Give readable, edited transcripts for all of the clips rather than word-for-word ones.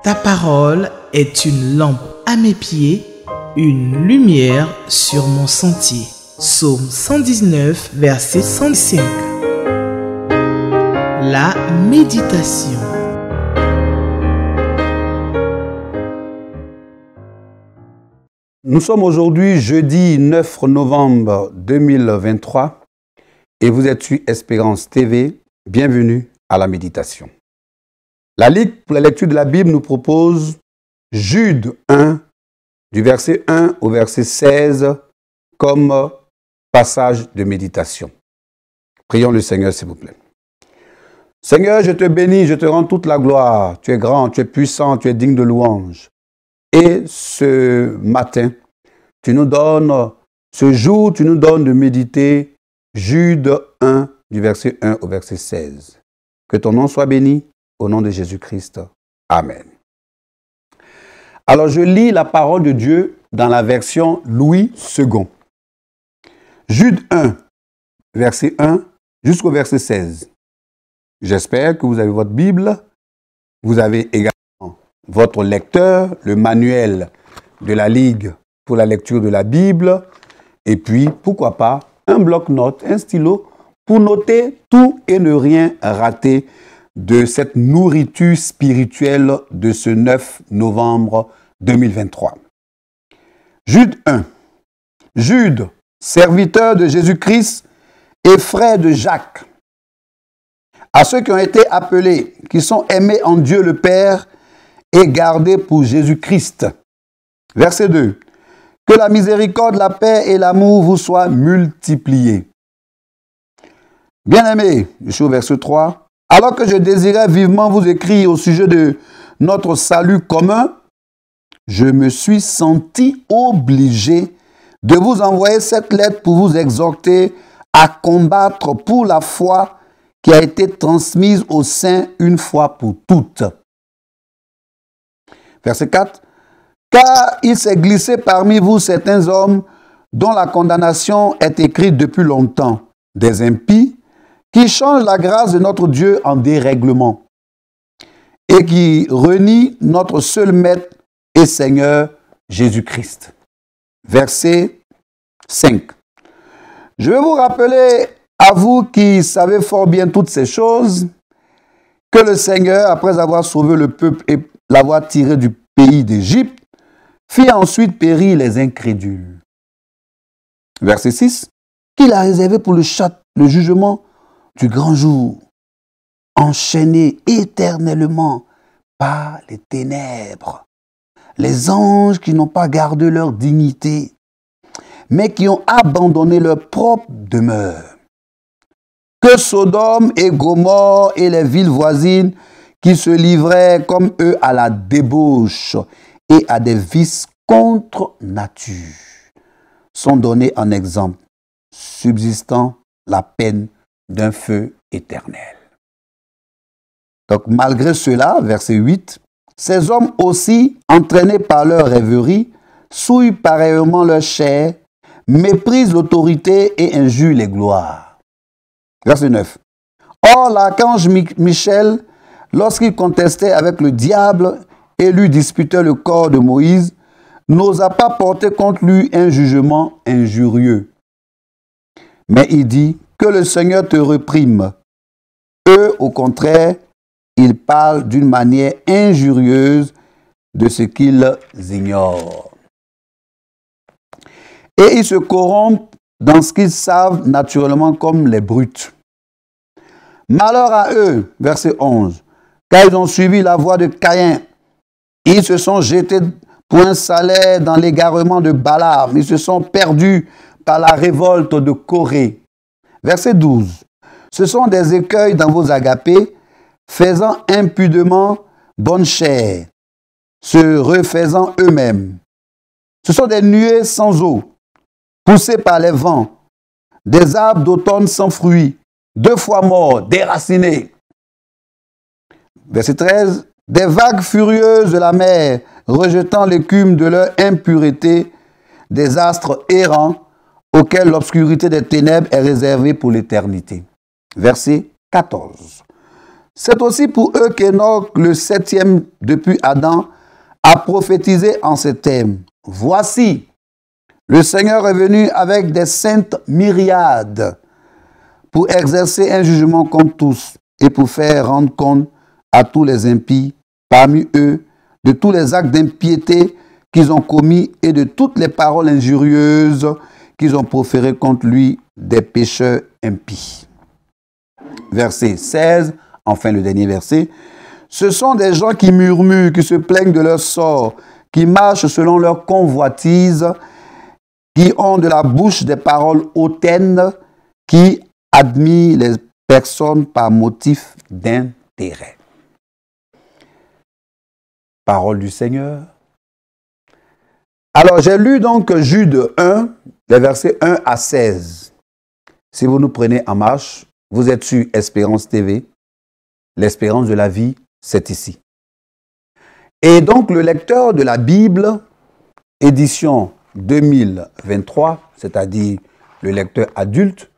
Ta parole est une lampe à mes pieds, une lumière sur mon sentier. Psaume 119, verset 105. La méditation. Nous sommes aujourd'hui jeudi 9 novembre 2023 et vous êtes sur Espérance TV. Bienvenue à la méditation. La Ligue pour la lecture de la Bible nous propose Jude 1, du verset 1 au verset 16, comme passage de méditation. Prions le Seigneur, s'il vous plaît. Seigneur, je te bénis, je te rends toute la gloire. Tu es grand, tu es puissant, tu es digne de louange. Et ce matin, tu nous donnes, ce jour, tu nous donnes de méditer Jude 1, du verset 1 au verset 16. Que ton nom soit béni. Au nom de Jésus-Christ. Amen. Alors, je lis la parole de Dieu dans la version Louis II. Jude 1, verset 1 jusqu'au verset 16. J'espère que vous avez votre Bible. Vous avez également votre lecteur, le manuel de la Ligue pour la lecture de la Bible. Et puis, pourquoi pas, un bloc-notes, un stylo pour noter tout et ne rien rater de cette nourriture spirituelle de ce 9 novembre 2023. Jude 1. Jude, serviteur de Jésus-Christ et frère de Jacques, à ceux qui ont été appelés, qui sont aimés en Dieu le Père et gardés pour Jésus-Christ. Verset 2. Que la miséricorde, la paix et l'amour vous soient multipliés. Bien-aimés, je suis au verset 3. Alors que je désirais vivement vous écrire au sujet de notre salut commun, je me suis senti obligé de vous envoyer cette lettre pour vous exhorter à combattre pour la foi qui a été transmise aux saints une fois pour toutes. Verset 4. Car il s'est glissé parmi vous certains hommes dont la condamnation est écrite depuis longtemps, des impies, qui change la grâce de notre Dieu en dérèglement et qui renie notre seul Maître et Seigneur Jésus-Christ. Verset 5. Je vais vous rappeler, à vous qui savez fort bien toutes ces choses, que le Seigneur, après avoir sauvé le peuple et l'avoir tiré du pays d'Égypte, fit ensuite périr les incrédules. Verset 6. Qu'il a réservé pour le jugement du grand jour, enchaînés éternellement par les ténèbres, les anges qui n'ont pas gardé leur dignité, mais qui ont abandonné leur propre demeure. Que Sodome et Gomorrhe et les villes voisines qui se livraient comme eux à la débauche et à des vices contre nature sont donnés en exemple, subsistant la peine d'un feu éternel. Donc, malgré cela, verset 8, ces hommes aussi, entraînés par leur rêverie, souillent pareillement leur chair, méprisent l'autorité et injurent les gloires. Verset 9. Or, l'archange Michel, lorsqu'il contestait avec le diable et lui disputait le corps de Moïse, n'osa pas porter contre lui un jugement injurieux. Mais il dit, que le Seigneur te réprime. Eux, au contraire, ils parlent d'une manière injurieuse de ce qu'ils ignorent. Et ils se corrompent dans ce qu'ils savent naturellement comme les brutes. Malheur à eux, verset 11, car ils ont suivi la voie de Caïn. Ils se sont jetés pour un salaire dans l'égarement de Balaam. Ils se sont perdus par la révolte de Corée. Verset 12. Ce sont des écueils dans vos agapés, faisant impudemment bonne chère, se refaisant eux-mêmes. Ce sont des nuées sans eau, poussées par les vents, des arbres d'automne sans fruits, 2 fois morts, déracinés. Verset 13. Des vagues furieuses de la mer, rejetant l'écume de leur impureté, des astres errants, auquel l'obscurité des ténèbres est réservée pour l'éternité. Verset 14. C'est aussi pour eux qu'Enoch, le 7e depuis Adam, a prophétisé en ces termes. Voici, le Seigneur est venu avec des saintes myriades pour exercer un jugement contre tous et pour faire rendre compte à tous les impies parmi eux de tous les actes d'impiété qu'ils ont commis et de toutes les paroles injurieuses qu'ils ont proférées contre lui des pécheurs impies. Verset 16, enfin le dernier verset. Ce sont des gens qui murmurent, qui se plaignent de leur sort, qui marchent selon leur convoitise, qui ont de la bouche des paroles hautaines, qui admirent les personnes par motif d'intérêt. Parole du Seigneur. Alors, j'ai lu donc Jude 1, les versets 1 à 16. Si vous nous prenez en marche, vous êtes sur Espérance TV. L'espérance de la vie, c'est ici. Et donc, le lecteur de la Bible, édition 2023, c'est-à-dire le lecteur adulte,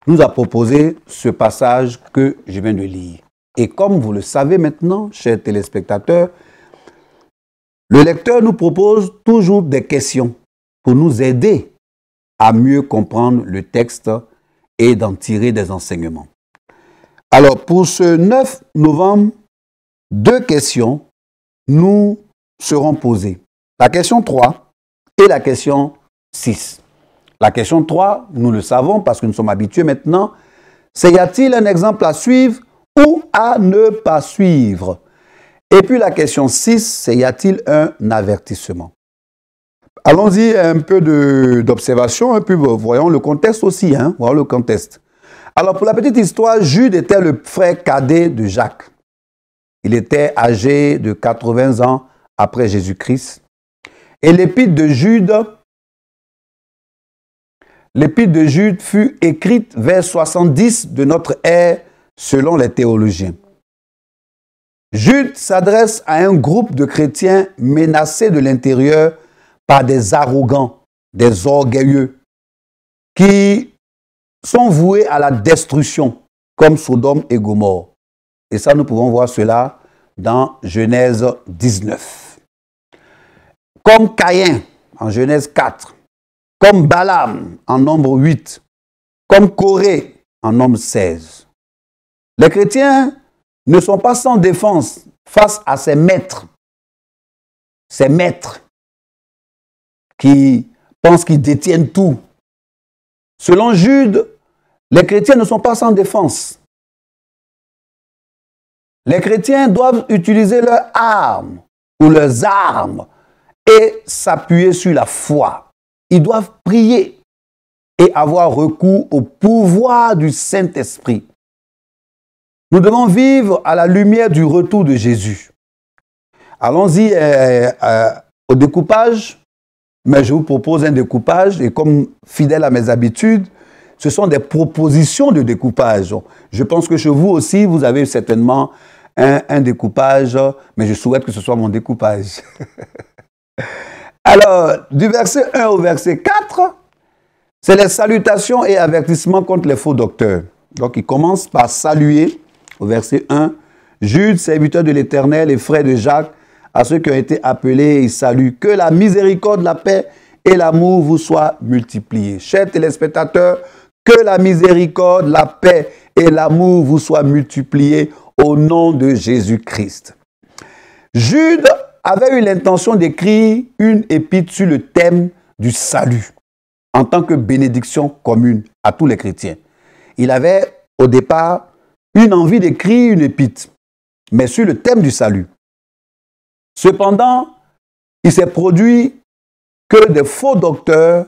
nous a proposé ce passage que je viens de lire. Et comme vous le savez maintenant, chers téléspectateurs, le lecteur nous propose toujours des questions pour nous aider à mieux comprendre le texte et d'en tirer des enseignements. Alors, pour ce 9 novembre, 2 questions nous seront posées. La question 3 et la question 6. La question 3, nous le savons parce que nous sommes habitués maintenant, c'est y a-t-il un exemple à suivre ou à ne pas suivre? Et puis la question 6, c'est y a-t-il un avertissement? Allons-y un peu d'observation, et puis voyons le contexte aussi. Voyons le contexte. Alors pour la petite histoire, Jude était le frère cadet de Jacques. Il était âgé de 80 ans après Jésus-Christ. Et l'épître de Jude fut écrite vers 70 de notre ère selon les théologiens. Jude s'adresse à un groupe de chrétiens menacés de l'intérieur par des arrogants, des orgueilleux, qui sont voués à la destruction, comme Sodome et Gomorrhe. Et ça, nous pouvons voir cela dans Genèse 19. Comme Caïn, en Genèse 4. Comme Balaam, en Nombre 8. Comme Corée, en Nombre 16. Les chrétiens ne sont pas sans défense face à ces maîtres qui pensent qu'ils détiennent tout. Selon Jude, les chrétiens ne sont pas sans défense. Les chrétiens doivent utiliser leurs armes ou leurs armes et s'appuyer sur la foi. Ils doivent prier et avoir recours au pouvoir du Saint-Esprit. Nous devons vivre à la lumière du retour de Jésus. Allons-y au découpage, mais je vous propose un découpage et comme fidèle à mes habitudes, ce sont des propositions de découpage. Je pense que chez vous aussi, vous avez certainement un découpage, mais je souhaite que ce soit mon découpage. Alors, du verset 1 au verset 4, c'est les salutations et avertissements contre les faux docteurs. Donc, il commence par saluer, au verset 1, Jude, serviteur de l'Éternel et frère de Jacques, à ceux qui ont été appelés, il salue. Que la miséricorde, la paix et l'amour vous soient multipliés. Chers téléspectateurs, que la miséricorde, la paix et l'amour vous soient multipliés au nom de Jésus-Christ. Jude avait eu l'intention d'écrire une épître sur le thème du salut en tant que bénédiction commune à tous les chrétiens. Il avait au départ une envie d'écrire une épître, mais sur le thème du salut. Cependant, il s'est produit que des faux docteurs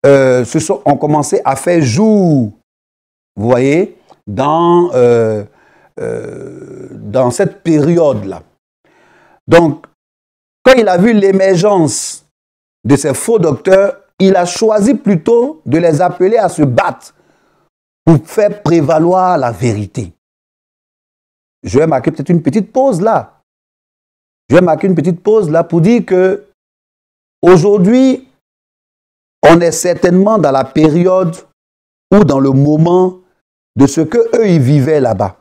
ont commencé à faire jour, vous voyez, dans cette période-là. Donc, quand il a vu l'émergence de ces faux docteurs, il a choisi plutôt de les appeler à se battre pour faire prévaloir la vérité. Je vais marquer peut-être une petite pause là. Je vais marquer une petite pause là pour dire que aujourd'hui, on est certainement dans la période ou dans le moment de ce que eux ils vivaient là-bas.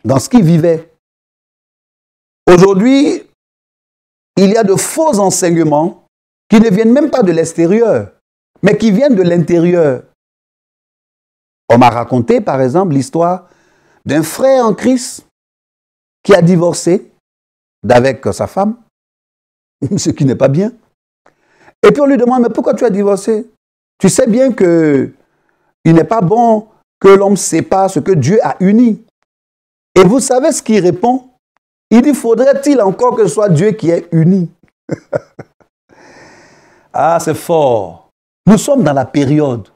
dans ce qu'ils vivaient. Aujourd'hui, il y a de faux enseignements qui ne viennent même pas de l'extérieur, mais qui viennent de l'intérieur. On m'a raconté, par exemple, l'histoire d'un frère en Christ qui a divorcé d'avec sa femme, ce qui n'est pas bien. Et puis on lui demande, mais pourquoi tu as divorcé? Tu sais bien que il n'est pas bon que l'homme sépare ce que Dieu a uni. Et vous savez ce qu'il répond? Il dit, faudrait-il encore que ce soit Dieu qui ait uni? Ah, c'est fort. Nous sommes dans la période.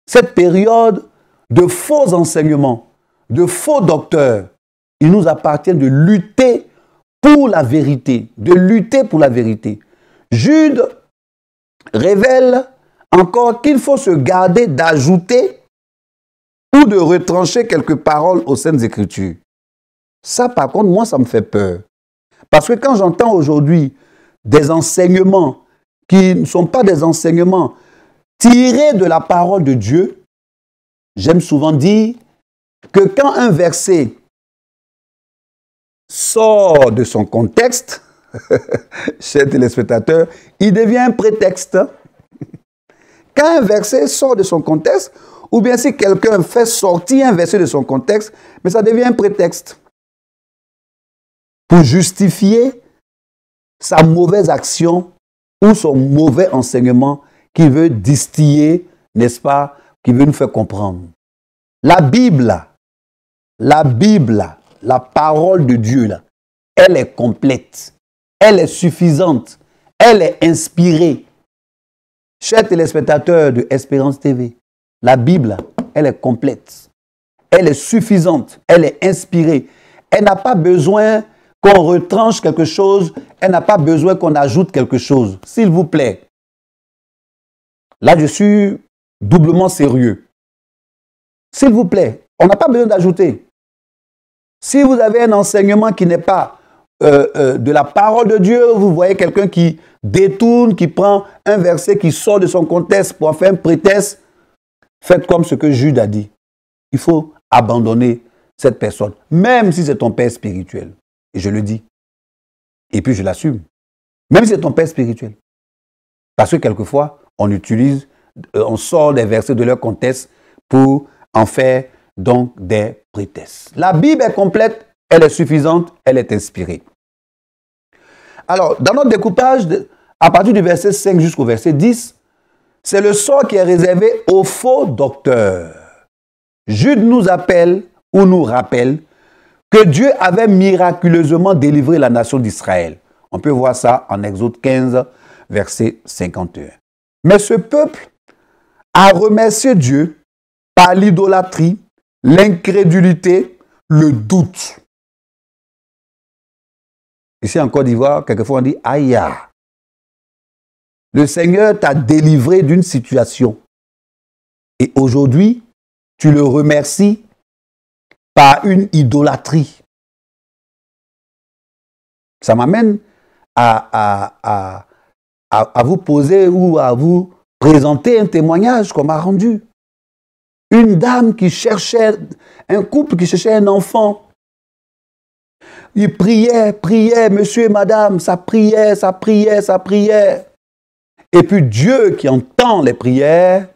Cette période de faux enseignements, de faux docteurs. Il nous appartient de lutter pour la vérité. De lutter pour la vérité. Jude révèle encore qu'il faut se garder d'ajouter ou de retrancher quelques paroles aux Saintes Écritures. Ça, par contre, moi, ça me fait peur. Parce que quand j'entends aujourd'hui des enseignements qui ne sont pas des enseignements tirés de la parole de Dieu, j'aime souvent dire que quand un verset sort de son contexte, chers téléspectateurs, il devient un prétexte. Quand un verset sort de son contexte, ou bien si quelqu'un fait sortir un verset de son contexte, mais ça devient un prétexte pour justifier sa mauvaise action ou son mauvais enseignement qu'il veut distiller, n'est-ce pas, qu'il veut nous faire comprendre. La Bible, la parole de Dieu, là, elle est complète, elle est suffisante, elle est inspirée. Chers téléspectateurs de Espérance TV, la Bible, elle est complète, elle est suffisante, elle est inspirée. Elle n'a pas besoin qu'on retranche quelque chose, elle n'a pas besoin qu'on ajoute quelque chose. S'il vous plaît. Là, je suis doublement sérieux. S'il vous plaît, on n'a pas besoin d'ajouter. Si vous avez un enseignement qui n'est pas de la parole de Dieu, vous voyez quelqu'un qui détourne, qui prend un verset qui sort de son contexte pour en faire un prétexte, faites comme ce que Jude a dit. Il faut abandonner cette personne, même si c'est ton père spirituel. Et je le dis. Et puis je l'assume. Même si c'est ton père spirituel. Parce que quelquefois, on sort des versets de leur contexte pour en faire donc des prétextes. La Bible est complète, elle est suffisante, elle est inspirée. Alors, dans notre découpage, à partir du verset 5 jusqu'au verset 10, c'est le sort qui est réservé aux faux docteurs. Jude nous appelle ou nous rappelle que Dieu avait miraculeusement délivré la nation d'Israël. On peut voir ça en Exode 15, verset 51. Mais ce peuple a remercié Dieu par l'idolâtrie, l'incrédulité, le doute. Ici en Côte d'Ivoire, quelquefois on dit « Aïe, le Seigneur t'a délivré d'une situation. Et aujourd'hui, tu le remercies par une idolâtrie. » Ça m'amène à vous poser ou à vous présenter un témoignage qu'on m'a rendu. Une dame qui cherchait, un couple qui cherchait un enfant. Il priait, monsieur et madame, ça priait. Et puis Dieu qui entend les prières,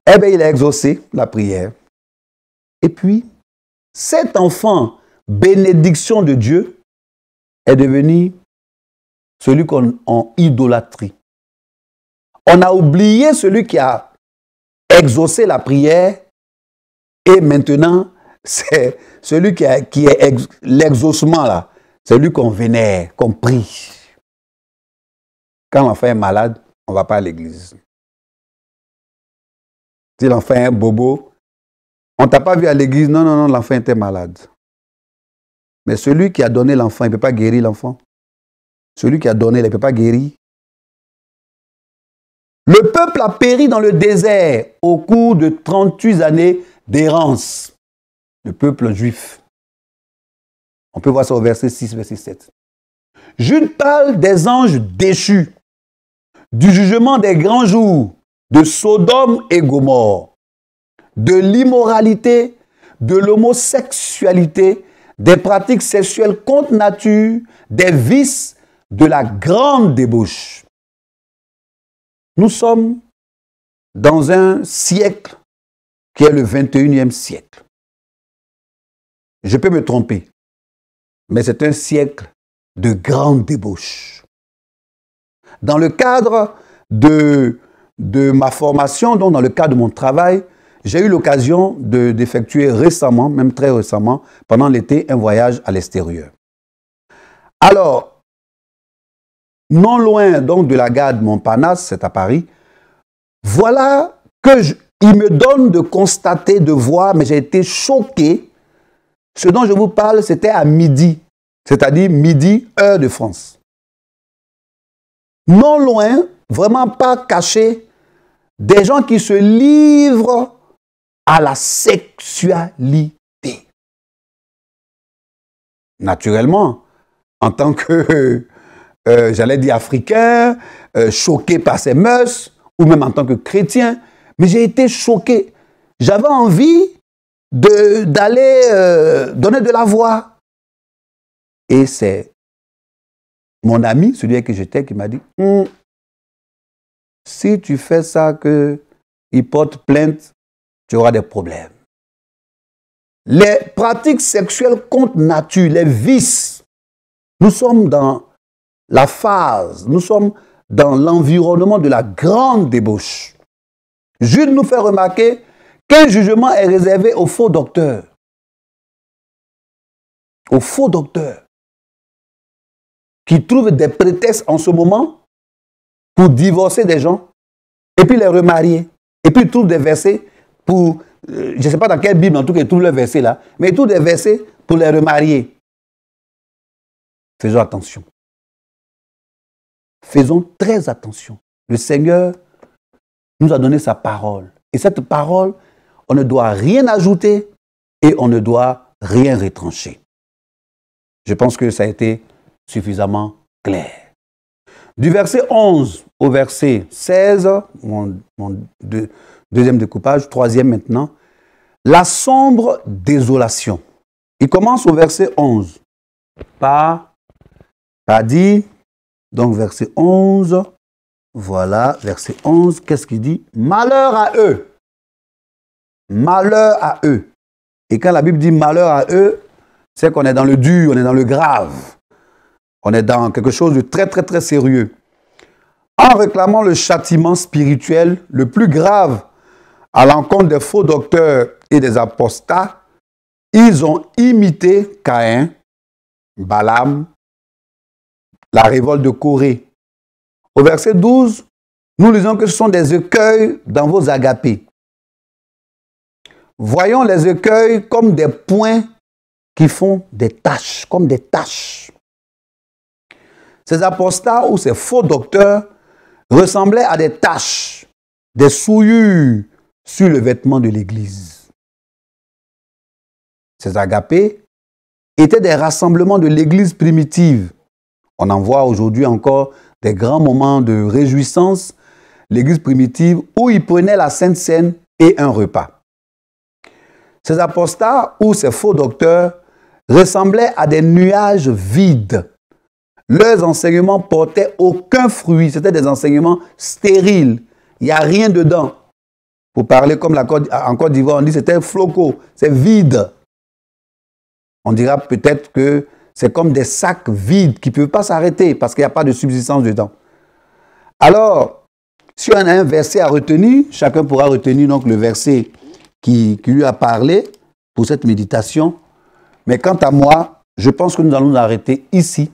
eh bien il a exaucé la prière. Et puis, cet enfant, bénédiction de Dieu, est devenu celui qu'on idolâtrie. On a oublié celui qui a exaucé la prière et maintenant, c'est celui qui est l'exaucement là. C'est lui qu'on vénère, qu'on prie. Quand l'enfant est malade, on ne va pas à l'église. Si l'enfant est un bobo, on ne t'a pas vu à l'église, non, l'enfant était malade. Mais celui qui a donné l'enfant, il ne peut pas guérir l'enfant. Celui qui a donné, il ne peut pas guérir. Le peuple a péri dans le désert au cours de 38 années d'errance. Le peuple juif. On peut voir ça au verset 6, verset 7. Jude parle des anges déchus, du jugement des grands jours, de Sodome et Gomorrhe, de l'immoralité, de l'homosexualité, des pratiques sexuelles contre nature, des vices, de la grande débauche. Nous sommes dans un siècle qui est le 21e siècle. Je peux me tromper, mais c'est un siècle de grande débauche. Dans le cadre de ma formation, donc dans le cadre de mon travail, j'ai eu l'occasion d'effectuer récemment, même très récemment, pendant l'été, un voyage à l'extérieur. Alors, non loin donc de la gare de Montparnasse, c'est à Paris, voilà il me donne de constater, de voir, mais j'ai été choqué. Ce dont je vous parle, c'était à midi, c'est-à-dire midi, heure de France. Non loin, vraiment pas caché, des gens qui se livrent à la sexualité. Naturellement, en tant que, j'allais dire africain, choqué par ces mœurs, ou même en tant que chrétien, mais j'ai été choqué. J'avais envie d'aller donner de la voix. Et c'est mon ami, celui avec qui j'étais, qui m'a dit, si tu fais ça, qu'il porte plainte, tu auras des problèmes. Les pratiques sexuelles contre nature, les vices, nous sommes dans la phase, nous sommes dans l'environnement de la grande débauche. Jude nous fait remarquer qu'un jugement est réservé aux faux docteurs. Aux faux docteurs qui trouvent des prétextes en ce moment pour divorcer des gens et puis les remarier. Et puis ils trouvent des versets pour, je ne sais pas dans quelle Bible, en tout cas ils trouvent le verset là, mais ils trouvent des versets pour les remarier. Faisons attention. Faisons très attention. Le Seigneur nous a donné sa parole. Et cette parole, on ne doit rien ajouter et on ne doit rien retrancher. Je pense que ça a été suffisamment clair. Du verset 11 au verset 16, mon deuxième découpage, troisième maintenant, la sombre désolation. Il commence au verset 11 par dit, donc verset 11, voilà, verset 11, qu'est-ce qu'il dit? Malheur à eux. Malheur à eux. Et quand la Bible dit malheur à eux, c'est qu'on est dans le dur, on est dans le grave. On est dans quelque chose de très, très, très sérieux. En réclamant le châtiment spirituel le plus grave à l'encontre des faux docteurs et des apostats, ils ont imité Caïn, Balaam, la révolte de Corée. Au verset 12, nous lisons que ce sont des écueils dans vos agapés. Voyons les écueils comme des points qui font des taches, comme des taches. Ces apostats ou ces faux docteurs ressemblaient à des taches, des souillures sur le vêtement de l'Église. Ces agapés étaient des rassemblements de l'Église primitive. On en voit aujourd'hui encore des grands moments de réjouissance, l'Église primitive, où ils prenaient la Sainte Seine et un repas. Ces apostats ou ces faux docteurs ressemblaient à des nuages vides. Leurs enseignements portaient aucun fruit, c'était des enseignements stériles. Il n'y a rien dedans. Pour parler comme en Côte d'Ivoire, on dit c'était floco, c'est vide. On dira peut-être que c'est comme des sacs vides qui ne peuvent pas s'arrêter parce qu'il n'y a pas de subsistance dedans. Alors, si on a un verset à retenir, chacun pourra retenir donc le verset qui lui a parlé pour cette méditation. Mais quant à moi, je pense que nous allons nous arrêter ici.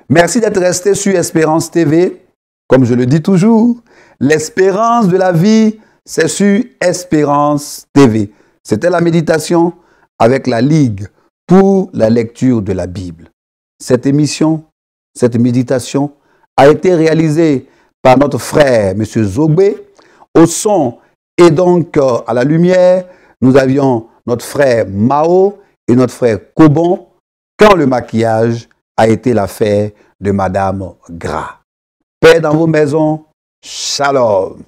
Merci d'être resté sur Espérance TV. Comme je le dis toujours, l'espérance de la vie, c'est sur Espérance TV. C'était la méditation avec la Ligue pour la lecture de la Bible. Cette émission, cette méditation a été réalisée par notre frère, M. Zogbe. Au son et donc à la lumière, nous avions notre frère Mao et notre frère Cobon, quand le maquillage a été l'affaire de Madame Gras. Paix dans vos maisons, shalom.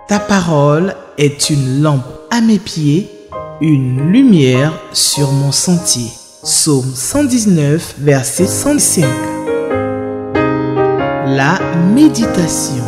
Ta parole est une lampe à mes pieds, une lumière sur mon sentier. Psaume 119, verset 105. La méditation.